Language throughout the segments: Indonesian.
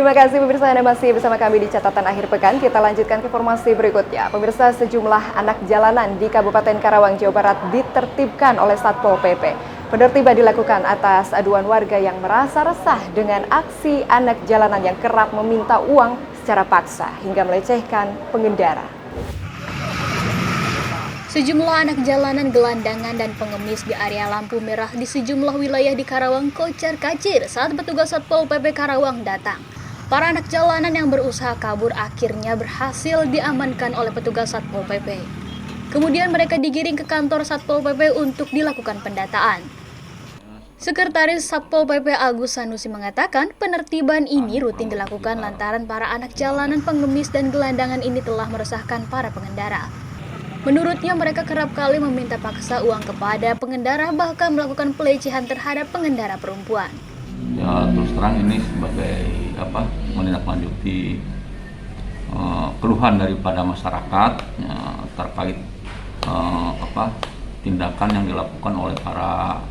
Terima kasih pemirsa, Anda masih bersama kami di Catatan Akhir Pekan. Kita lanjutkan ke informasi berikutnya. Pemirsa, sejumlah anak jalanan di Kabupaten Karawang, Jawa Barat ditertibkan oleh Satpol PP. Penertiban dilakukan atas aduan warga yang merasa resah dengan aksi anak jalanan yang kerap meminta uang secara paksa hingga melecehkan pengendara. Sejumlah anak jalanan, gelandangan, dan pengemis di area lampu merah di sejumlah wilayah di Karawang kocar-kacir saat petugas Satpol PP Karawang datang. Para anak jalanan yang berusaha kabur akhirnya berhasil diamankan oleh petugas Satpol PP. Kemudian mereka digiring ke kantor Satpol PP untuk dilakukan pendataan. Sekretaris Satpol PP Agus Sanusi mengatakan penertiban ini rutin dilakukan lantaran para anak jalanan, pengemis, dan gelandangan ini telah meresahkan para pengendara. Menurutnya mereka kerap kali meminta paksa uang kepada pengendara, bahkan melakukan pelecehan terhadap pengendara perempuan. Ya, terus terang ini sebagai menindaklanjuti keluhan daripada masyarakat terkait tindakan yang dilakukan oleh para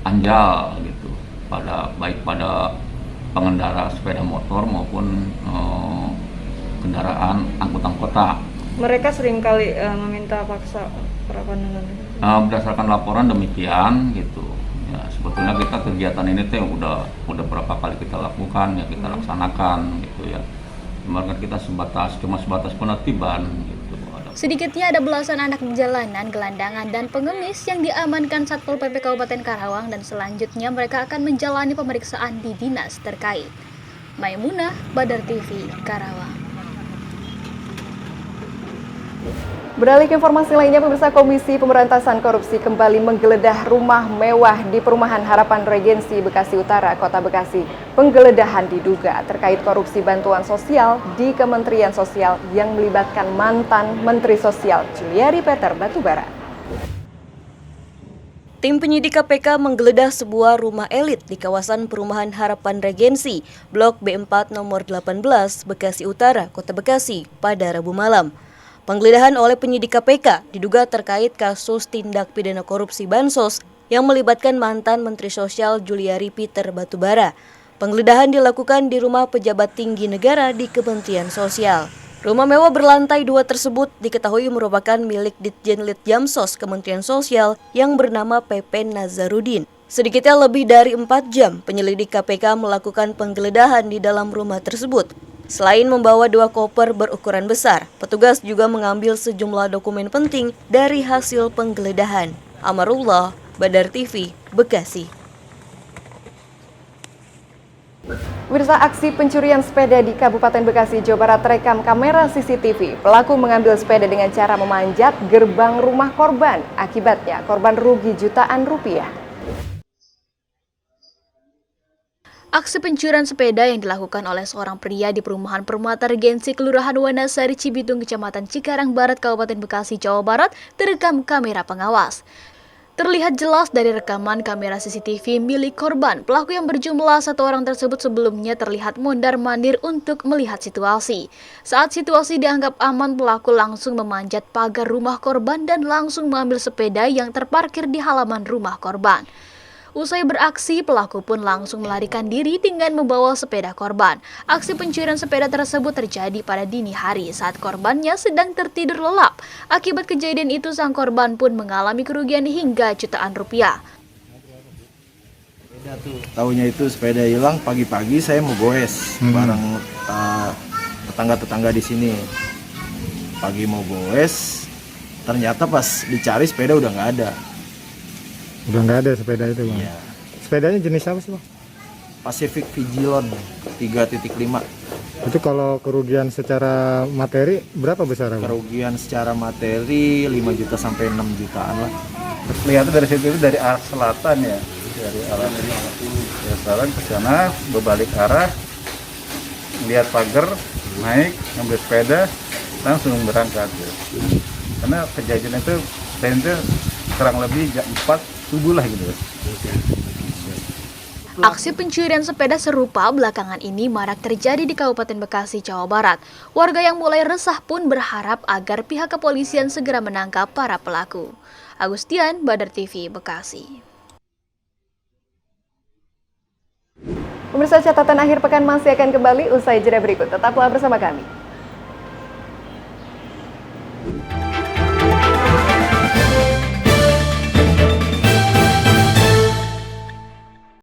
anjal gitu, baik pada pengendara sepeda motor maupun kendaraan angkutan kota. Mereka seringkali meminta paksa para pengendara. Berdasarkan laporan demikian gitu. Ya, sebetulnya kita kegiatan ini udah berapa kali kita lakukan, ya kita laksanakan gitu ya. Kemarin kita cuma sebatas penertiban gitu. Sedikitnya ada belasan anak jalanan, gelandangan, dan pengemis yang diamankan Satpol PP Kabupaten Karawang dan selanjutnya mereka akan menjalani pemeriksaan di dinas terkait. Maimunah, Badar TV, Karawang. Beralih ke informasi lainnya, pemirsa, Komisi Pemberantasan Korupsi kembali menggeledah rumah mewah di Perumahan Harapan Regensi, Bekasi Utara, Kota Bekasi. Penggeledahan diduga terkait korupsi bantuan sosial di Kementerian Sosial yang melibatkan mantan Menteri Sosial Juliari Peter Batubara. Tim penyidik KPK menggeledah sebuah rumah elit di kawasan Perumahan Harapan Regensi, Blok B4 nomor 18, Bekasi Utara, Kota Bekasi, pada Rabu malam. Penggeledahan oleh penyidik KPK diduga terkait kasus tindak pidana korupsi bansos yang melibatkan mantan Menteri Sosial Juliari Peter Batubara. Penggeledahan dilakukan di rumah pejabat tinggi negara di Kementerian Sosial. Rumah mewah berlantai 2 tersebut diketahui merupakan milik Ditjen Litjamsos Kementerian Sosial yang bernama PP Nazarudin. Sedikitnya lebih dari 4 jam penyelidik KPK melakukan penggeledahan di dalam rumah tersebut. Selain membawa 2 koper berukuran besar, petugas juga mengambil sejumlah dokumen penting dari hasil penggeledahan. Amarullah, Badar TV, Bekasi. Pemirsa, aksi pencurian sepeda di Kabupaten Bekasi, Jawa Barat terekam kamera CCTV. Pelaku mengambil sepeda dengan cara memanjat gerbang rumah korban. Akibatnya, korban rugi jutaan rupiah. Aksi pencurian sepeda yang dilakukan oleh seorang pria di Perumahan Permata Regensi, Kelurahan Wanasari, Cibitung, Kecamatan Cikarang Barat, Kabupaten Bekasi, Jawa Barat, terekam kamera pengawas. Terlihat jelas dari rekaman kamera CCTV milik korban, pelaku yang berjumlah 1 orang tersebut sebelumnya terlihat mondar-mandir untuk melihat situasi. Saat situasi dianggap aman, pelaku langsung memanjat pagar rumah korban dan langsung mengambil sepeda yang terparkir di halaman rumah korban. Usai beraksi, pelaku pun langsung melarikan diri dengan membawa sepeda korban. Aksi pencurian sepeda tersebut terjadi pada dini hari saat korbannya sedang tertidur lelap. Akibat kejadian itu, sang korban pun mengalami kerugian hingga jutaan rupiah. Tahunya itu sepeda hilang, pagi-pagi saya mau goes bareng tetangga-tetangga di sini. Pagi mau goes, ternyata pas dicari sepeda udah nggak ada. Udah nggak ada sepeda itu, Bang? Iya. Sepedanya jenis apa sih, Bang? Pacific Vigilon 3.5. Itu kalau kerugian secara materi berapa besar, Bang? Kerugian secara materi 5 juta sampai 6 jutaan lah. Lihatnya dari situ itu dari arah selatan ya, dari arah selatan ke sana, berbalik arah, lihat pagar, naik, ngambil sepeda, langsung berangkat. Ya. Karena kejadian itu kurang lebih jam 4 subuh lah gitu. Aksi pencurian sepeda serupa belakangan ini marak terjadi di Kabupaten Bekasi, Jawa Barat. Warga yang mulai resah pun berharap agar pihak kepolisian segera menangkap para pelaku. Agustian, Badar TV, Bekasi. Pemirsa, catatan akhir pekan masih akan kembali usai jeda berikut. Tetaplah bersama kami.